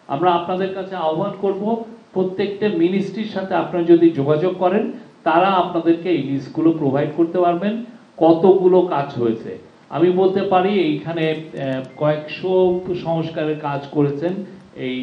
আমরা আপনাদের কাছে আহ্বান করব, প্রত্যেকটা মিনিস্ট্রির সাথে আপনারা যদি যোগাযোগ করেন তারা আপনাদেরকে এই লিস্টগুলো প্রোভাইড করতে পারবেন কতগুলো কাজ হয়েছে। আমি বলতে পারি এইখানে কয়েকশো সংস্কারের কাজ করেছেন এই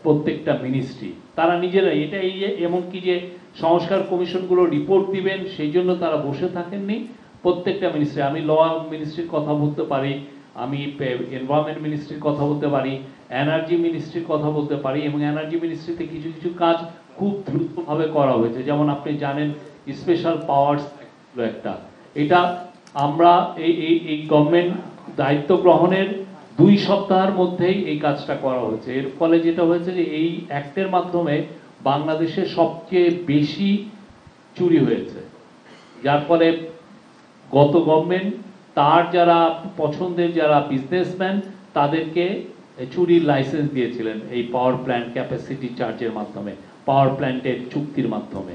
প্রত্যেকটা মিনিস্ট্রি, তারা নিজেরা এটা এই এমনকি যে সংস্কার কমিশনগুলো রিপোর্ট দিবেন সেই জন্য তারা বসে থাকেননি। প্রত্যেকটা মিনিস্ট্রি, আমি ল মিনিস্ট্রির কথা বলতে পারি, আমি এনভায়রনমেন্ট মিনিস্ট্রির কথা বলতে পারি, এনার্জি মিনিস্ট্রির কথা বলতে পারি, এবং এনার্জি মিনিস্ট্রিতে কিছু কিছু কাজ খুব দ্রুতভাবে করা হয়েছে। যেমন আপনি জানেন স্পেশাল পাওয়ার্স একটা, এটা আমরা এই গভর্নমেন্ট দায়িত্ব গ্রহণের 2 সপ্তাহের মধ্যেই এই কাজটা করা হয়েছে। এর ফলে যেটা হয়েছে যে এই অ্যাক্টের মাধ্যমে বাংলাদেশে সবচেয়ে বেশি চুরি হয়েছে, যার ফলে গত গভর্নমেন্ট তার যারা পছন্দের যারা বিজনেসম্যান তাদেরকে চুরির লাইসেন্স দিয়েছিলেন এই পাওয়ার প্ল্যান্ট ক্যাপাসিটি চার্জের মাধ্যমে, পাওয়ার প্ল্যান্টের চুক্তির মাধ্যমে।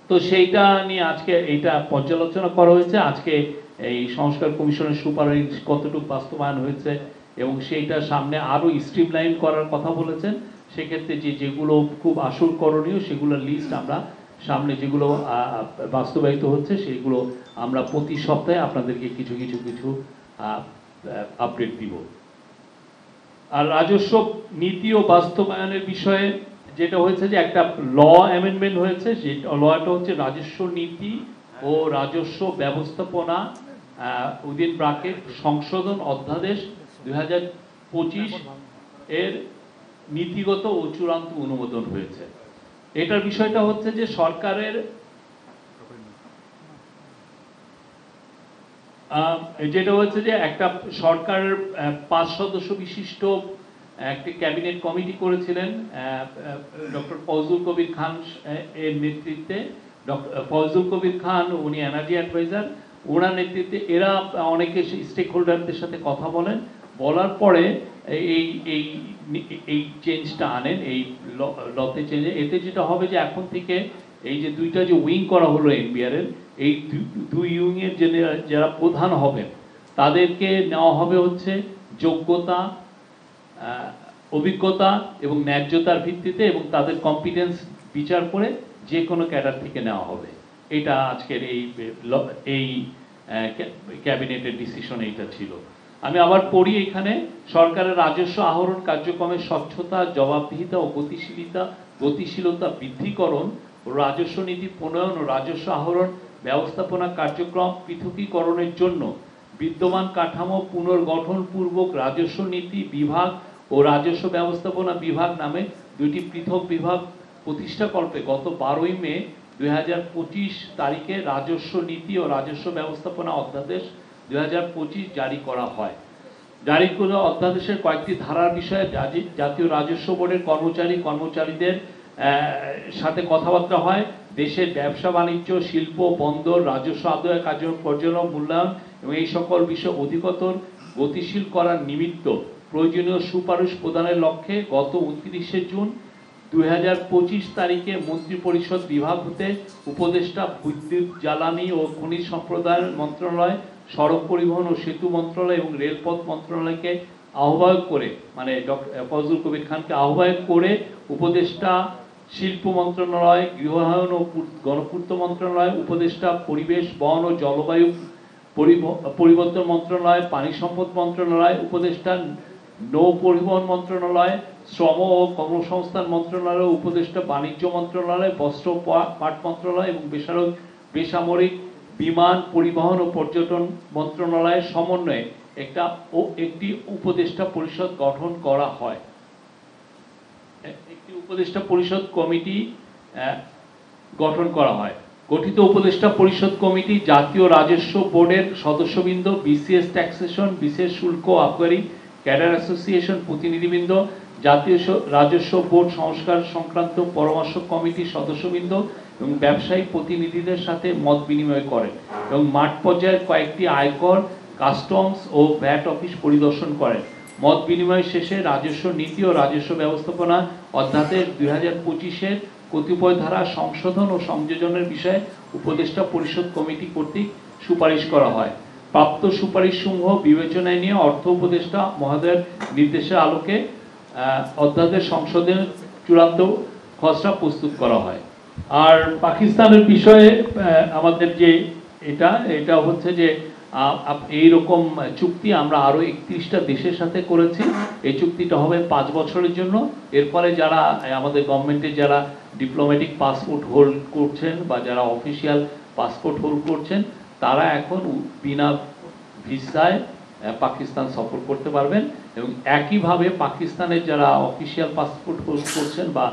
তো সেইটা নিয়ে আজকে এইটা পর্যালোচনা করা হয়েছে। আজকে এই সংস্কার কমিশনের সুপারিশ কতটুকু বাস্তবায়ন হয়েছে এবং সেইটা সামনে আরো স্ট্রিমলাইন করার কথা বলেছেন। সেক্ষেত্রে যেগুলো খুব আসল করণীয় সেগুলোর লিস্ট আমরা সামনে, যেগুলো বাস্তবায়িত হচ্ছে সেগুলো আমরা প্রতি সপ্তাহে আপনাদেরকে কিছু কিছু কিছু আপডেট দিব। আর রাজস্ব নীতি ও বাস্তবায়নের বিষয়ে যেটা হয়েছে যে একটা ল অ্যামেন্ডমেন্ট হয়েছে, যে লটা হচ্ছে রাজস্ব নীতি ও রাজস্ব ব্যবস্থাপনা উইদিন ব্র্যাকেট সংশোধন অধ্যাদেশ 2025 এর নীতিগত ও চূড়ান্ত অনুমোদন হয়েছে। এটার বিষয়টা হচ্ছে যে সরকারের যেটা হচ্ছে যে একটা সরকারের 5 সদস্য বিশিষ্ট একটি ক্যাবিনেট কমিটি করেছিলেন ডক্টর ফজলুল কবির খান এর নেতৃত্বে। ফজলুল কবির খান উনি এনার্জি অ্যাডভাইজার, ওনার নেতৃত্বে এরা অনেকে স্টেক হোল্ডারদের সাথে কথা বলার পরে এই চেঞ্জটা আনেন, এই লতে চেঞ্জে। এতে যেটা হবে যে এখন থেকে এই যে দুইটা যে উইং করা হলো এনবিআর এর, এই দুই উইং এর যারা প্রধান হবেন তাদেরকে নেওয়া হবে হচ্ছে যোগ্যতা, অভিজ্ঞতা এবং ন্যায্যতার ভিত্তিতে, এবং তাদের কম্পিটেন্স বিচার করে যে কোনো ক্যাডার থেকে নেওয়া হবে। এটা আজকের এই ক্যাবিনেটের ডিসিশন এইটা ছিল। আমি আবার পড়ি এখানে, সরকারের রাজস্ব আহরণ কার্যক্রমের স্বচ্ছতা, জবাবদিহিতা ও গতিশীলতা বৃদ্ধিকরণ, রাজস্ব নীতি প্রণয়ন ও রাজস্ব আহরণ ব্যবস্থাপনা কার্যক্রম পৃথকীকরণের জন্য বিদ্যমান কাঠামো পুনর্গঠন পূর্বক রাজস্ব নীতি বিভাগ ও রাজস্ব ব্যবস্থাপনা বিভাগ নামে দুইটি পৃথক বিভাগ প্রতিষ্ঠাকল্পে গত 12ই মে 2025 তারিখে রাজস্ব নীতি ও রাজস্ব ব্যবস্থাপনা অধ্যাদেশ 2025 জারি করা হয়। জারি করা অধ্যাদেশের কয়েকটি ধারার বিষয়ে জাতীয় রাজস্ব বোর্ডের কর্মচারীদের সাথে কথাবার্তা হয়। দেশের ব্যবসা বাণিজ্য, শিল্প, বন্দর, রাজস্ব আদায় কার্যক্রম পর্যালোচনা, মূল্যায়ন এবং এই সকল বিষয় অধিকতর গতিশীল করার নিমিত্ত প্রয়োজনীয় সুপারিশ প্রদানের লক্ষ্যে গত 29শে জুন 2025 তারিখে মন্ত্রিপরিষদ বিভাগ হতে উপদেষ্টা বিদ্যুৎ, জ্বালানি ও খনিজ সম্প্রদায় মন্ত্রণালয়, সড়ক পরিবহন ও সেতু মন্ত্রণালয় এবং রেলপথ মন্ত্রণালয়কে আহ্বায়ক করে, মানে ফজলুল কবির খানকে আহ্বায়ক করে উপদেষ্টা শিল্প মন্ত্রণালয়, গৃহায়ন ও গণপূর্ত মন্ত্রণালয়, উপদেষ্টা পরিবেশ, বন ও জলবায়ু পরিবর্তন মন্ত্রণালয়, পানি সম্পদ মন্ত্রণালয়, উপদেষ্টা নৌ পরিবহন মন্ত্রণালয়, শ্রম ও কর্মসংস্থান মন্ত্রণালয়, উপদেষ্টা বাণিজ্য মন্ত্রণালয়, বস্ত্র পাট মন্ত্রণালয় এবং বেসামরিক বিমান পরিবহন ও পর্যটন মন্ত্রণালয়ের সমন্বয়ে একটি উপদেষ্টা পরিষদ গঠন করা হয়। একটি উপদেষ্টা পরিষদ কমিটি গঠন করা হয়। গঠিত উপদেষ্টা পরিষদ কমিটি জাতীয় রাজস্ব বোর্ডের সদস্যবৃন্দ, বিসিএস ট্যাক্সেশন, বিশেষ শুল্ক আবগারি, ক্যাডার অ্যাসোসিয়েশন প্রতিনিধিবৃন্দ, জাতীয় রাজস্ব বোর্ড সংস্কার সংক্রান্ত পরামর্শ কমিটির সদস্যবৃন্দ এবং ব্যবসায়ী প্রতিনিধিদের সাথে মত বিনিময় করেন এবং মাঠ পর্যায়ের কয়েকটি আয়কর, কাস্টমস ও ভ্যাট অফিস পরিদর্শন করেন। মত বিনিময় শেষে রাজস্ব নীতি ও রাজস্ব ব্যবস্থাপনা অধ্যাদেশ 2025-এর কতিপয় ধারা সংশোধন ও সংযোজনের বিষয়ে উপদেষ্টা পরিষদ কমিটি কর্তৃক সুপারিশ করা হয়। প্রাপ্ত সুপারিশসমূহ বিবেচনায় নিয়ে অর্থ উপদেষ্টা মহোদয়ের নির্দেশের আলোকে অধ্যাদেশ সংশোধনের চূড়ান্ত খসড়া প্রস্তুত করা হয়। আর পাকিস্তানের বিষয়ে আমাদের যে এটা হচ্ছে যে এইরকম চুক্তি আমরা আরো 31টা দেশের সাথে করেছি। এই চুক্তিটা হবে 5 বছরের জন্য। এরপরে যারা আমাদের গভর্নমেন্টের যারা ডিপ্লোম্যাটিক পাসপোর্ট হোল্ড করছেন বা যারা অফিসিয়াল পাসপোর্ট হোল্ড করছেন তারা এখন বিনা ভিসায় পাকিস্তান সফর করতে পারবেন, এবং একইভাবে পাকিস্তানের যারা অফিসিয়াল পাসপোর্ট হোল্ড করছেন বা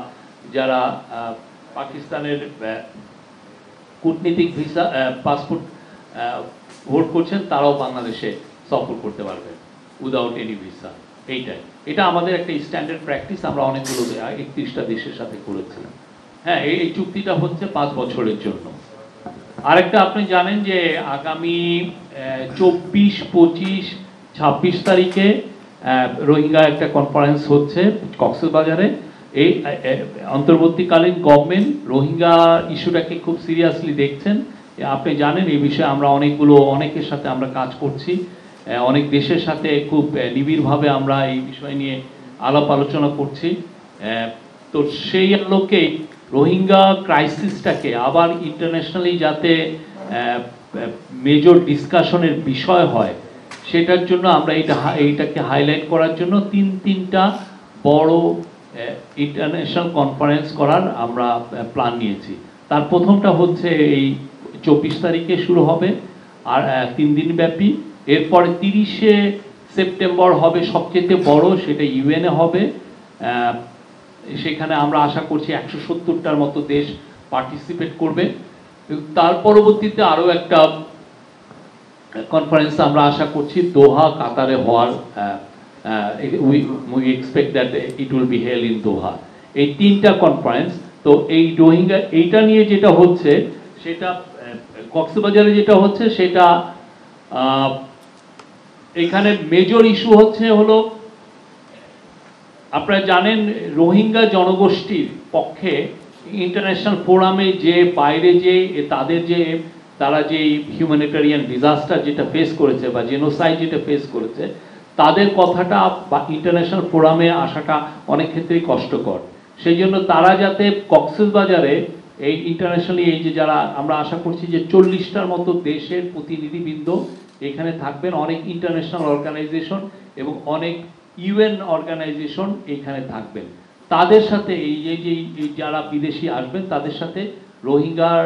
যারা পাকিস্তানের কূটনীতিক ভিসা পাসপোর্ট হোল্ড করছেন তারাও বাংলাদেশে সফর করতে পারবেন উইদাউট এনি ভিসা। এটা আমাদের একটা স্ট্যান্ডার্ড প্র্যাকটিস, আমরা অনেকগুলো 31টা দেশের সাথে করেছিলাম। হ্যাঁ, এই চুক্তিটা হচ্ছে 5 বছরের জন্য। আরেকটা আপনি জানেন যে আগামী 24, 25, 26 তারিখে রোহিঙ্গা একটা কনফারেন্স হচ্ছে কক্সবাজারে। এই অন্তর্বর্তীকালীন গভর্নমেন্ট রোহিঙ্গা ইস্যুটাকে খুব সিরিয়াসলি দেখছেন। আপনি জানেন এই বিষয়ে আমরা অনেকের সাথে আমরা কাজ করছি, অনেক দেশের সাথে খুব নিবিড়ভাবে আমরা এই বিষয় নিয়ে আলাপ আলোচনা করছি। তো সেই আলোকেই রোহিঙ্গা ক্রাইসিসটাকে আবার ইন্টারন্যাশনালি যাতে মেজর ডিসকাশনের বিষয় হয় সেটার জন্য আমরা এইটাকে হাইলাইট করার জন্য তিনটা বড় ইন্টারন্যাশনাল কনফারেন্স করার আমরা প্ল্যান নিয়েছি। তার প্রথমটা হচ্ছে এই 24 তারিখে শুরু হবে আর 3 দিন ব্যাপী। এরপরে 30শে সেপ্টেম্বর হবে সবচেয়ে বড়, সেটা ইউএনএ হবে। সেখানে আমরা আশা করছি 170টার মতো দেশ পার্টিসিপেট করবে। তার পরবর্তীতে আরো একটা কনফারেন্স আমরা আশা করছি দোহা, কাতারে হওয়ার। we expect that it will be held in Doha. এই 3টা কনফারেন্স। তো এই রোহিঙ্গা এইটা নিয়ে যেটা হচ্ছে সেটা কক্সবাজারে যেটা হচ্ছে সেটা এখানে মেজর ইস্যু হলো আপনারা জানেন রোহিঙ্গা জনগোষ্ঠীর পক্ষে ইন্টারন্যাশনাল ফোরামে যে বাইরে যে তারা যে হিউম্যানিটেরিয়ান ডিজাস্টার যেটা ফেস করেছে বা জেনোসাইড যেটা ফেস করেছে তাদের কথাটা বা ইন্টারন্যাশনাল ফোরামে আসাটা অনেক ক্ষেত্রেই কষ্টকর। সেই জন্য তারা যাতে কক্সবাজারে এই ইন্টারন্যাশনালি এই যে যারা আমরা আশা করছি যে 40টার মতো দেশের প্রতিনিধিবৃন্দ এখানে থাকবেন, অনেক ইন্টারন্যাশনাল অর্গানাইজেশন এবং অনেক ইউএন অর্গানাইজেশন এখানে থাকবেন। তাদের সাথে এই যে যারা বিদেশি আসবেন তাদের সাথে রোহিঙ্গার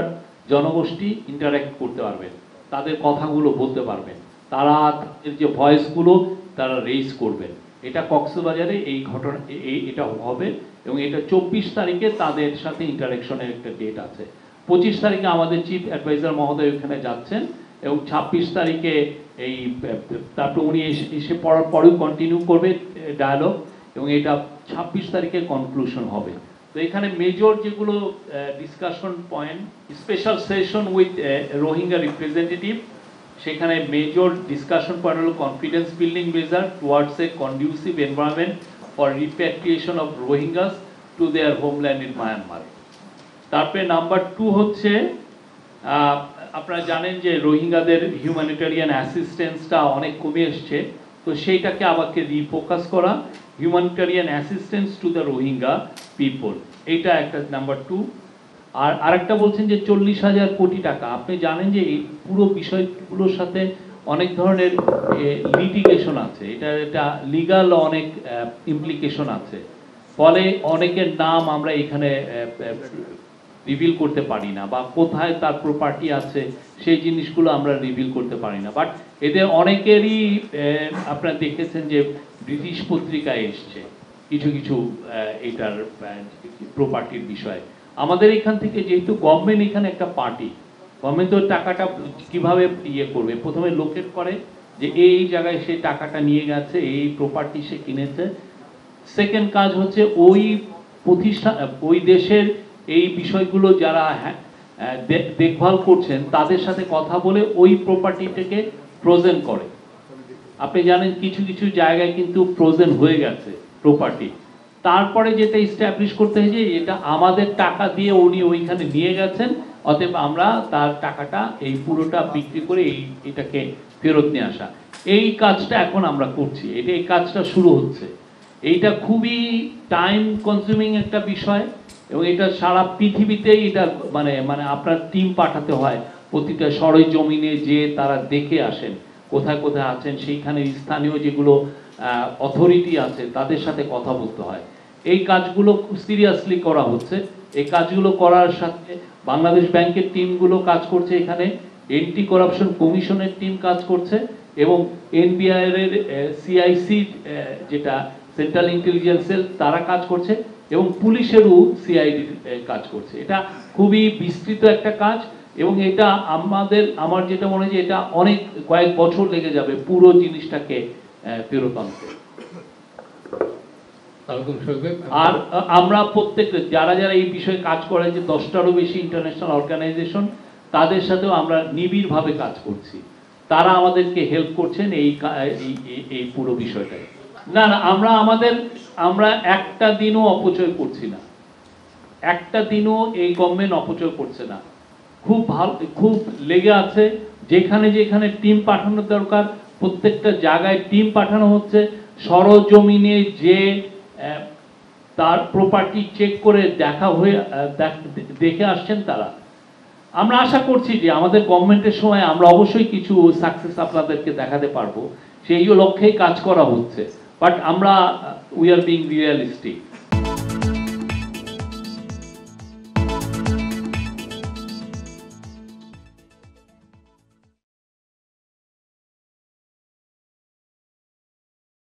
জনগোষ্ঠী ইন্টারঅ্যাক্ট করতে পারবেন, তাদের কথাগুলো বলতে পারবেন, তারা তাদের যে ভয়েসগুলো তারা রেইজ করবেন। এটা কক্সবাজারে এই ঘটনা এটা হবে এবং এটা 24 তারিখে তাদের সাথে ইন্টারঅ্যাকশনের একটা ডেট আছে। 25 তারিখে আমাদের চিফ অ্যাডভাইজার মহোদয় ওখানে যাচ্ছেন এবং 26 তারিখে এই তারপর উনি এসে পড়ার পরেও কন্টিনিউ করবে ডায়ালগ এবং এটা 26 তারিখে কনক্লুশন হবে। তো এখানে মেজর যেগুলো discussion point, special session with Rohingya representative, সেখানে মেজর ডিসকাশন পয়েন্ট হলো confidence building measure towards A conducive environment for repatriation of Rohingyas to their homeland in Myanmar. তারপরে নাম্বার 2 হচ্ছে আপনারা জানেন যে রোহিঙ্গাদের হিউম্যানিটেরিয়ান অ্যাসিস্ট্যান্সটা অনেক কমে এসছে, তো সেইটাকে আমাকে রিফোকাস করা, humanitarian assistance to the Rohingya people, এইটা একটা নাম্বার 2। আর আরেকটা বলছেন যে 40,000 কোটি টাকা। আপনি জানেন যে এই পুরো বিষয়গুলোর সাথে অনেক ধরনের লিটিগেশন আছে, এটা লিগাল অনেক ইমপ্লিকেশন আছে, ফলে অনেকের নাম আমরা এখানে রিভিল করতে পারি না বা কোথায় তার প্রপার্টি আছে সেই জিনিসগুলো আমরা রিভিল করতে পারি না। বাট এদের অনেকেরই আপনারা দেখেছেন যে ব্রিটিশ পত্রিকায় এসছে কিছু কিছু এটার প্রপার্টির বিষয়ে। আমাদের এখান থেকে যেহেতু গভর্নমেন্ট এখানে একটা পার্টি, গভর্নমেন্ট তো টাকাটা কিভাবে করবে, প্রথমে লোকেট করে যে এই জায়গায় সে টাকাটা নিয়ে গেছে, এই প্রপার্টি সে কিনেছে। সেকেন্ড কাজ হচ্ছে ওই প্রতিষ্ঠান ওই দেশের এই বিষয়গুলো যারা দেখভাল করছেন তাদের সাথে কথা বলে ওই প্রপার্টিটাকে ফ্রোজেন করে। আপনি জানেন কিছু কিছু জায়গায় কিন্তু ফ্রোজেন হয়ে গেছে প্রপার্টি, তারপরে যেটা এস্টাবলিশ করতে হয় যে এটা আমাদের টাকা দিয়ে উনি ওইখানে নিয়ে গেছেন, অতএব আমরা তার টাকাটা এই পুরোটা বিক্রি করে এটাকে ফেরত নিয়ে আসা। এই কাজটা এখন আমরা করছি, এই কাজটা শুরু হচ্ছে এইটা খুবই টাইম কনজিউমিং একটা বিষয়, এবং এটা সারা পৃথিবীতেই এটা মানে মানে আপনার টিম পাঠাতে হয় প্রতিটা সরেজমিনে, যে তারা দেখে আসেন কোথায় কোথায় আছেন, সেইখানে স্থানীয় যেগুলো অথরিটি আছে তাদের সাথে কথা বলতে হয়। এই কাজগুলো খুব সিরিয়াসলি করা হচ্ছে। এই কাজগুলো করার সাথে বাংলাদেশ ব্যাংকের টিমগুলো কাজ করছে, এখানে এন্টি করাপশন কমিশনের টিম কাজ করছে, এবং এনবিআই এর সিআইসি যেটা সেন্ট্রাল ইন্টেলিজেন্স সেল তারা কাজ করছে, এবং পুলিশেরও সিআইডি কাজ করছে। এটা খুবই বিস্তৃত একটা কাজ, এবং এটা আমার যেটা মনে হয় যে এটা অনেক কয়েক বছর লেগে যাবে পুরো জিনিসটাকে ফেরত আনতে। আর আমরা প্রত্যেকটা যারা যারা এই বিষয়ে কাজ করে, যে 10টারও বেশি ইন্টারন্যাশনাল অর্গানাইজেশন, তাদের সাথেও আমরা নিবিড়ভাবে কাজ করছি। তারা আমাদেরকে হেল্প করছেন এই পুরো বিষয়টায়। না না, আমরা একটা দিনও অপচয় করছি না, একটা দিনও এই গভর্নমেন্ট অপচয় করছে না। খুব ভালো, খুব লেগে আছে। যেখানে যেখানে টিম পাঠানোর দরকার প্রত্যেকটা জায়গায় টিম পাঠানো হচ্ছে। সরজমিনে যে তার প্রপার্টি চেক করে দেখে আসছেন তারা। আমরা আশা করছি যে আমাদের গভর্নমেন্টের সময় আমরা অবশ্যই কিছু সাকসেস আপনাদেরকে দেখাতে পারবো, সেই লক্ষ্যেই কাজ করা হচ্ছে। But we are being realistic.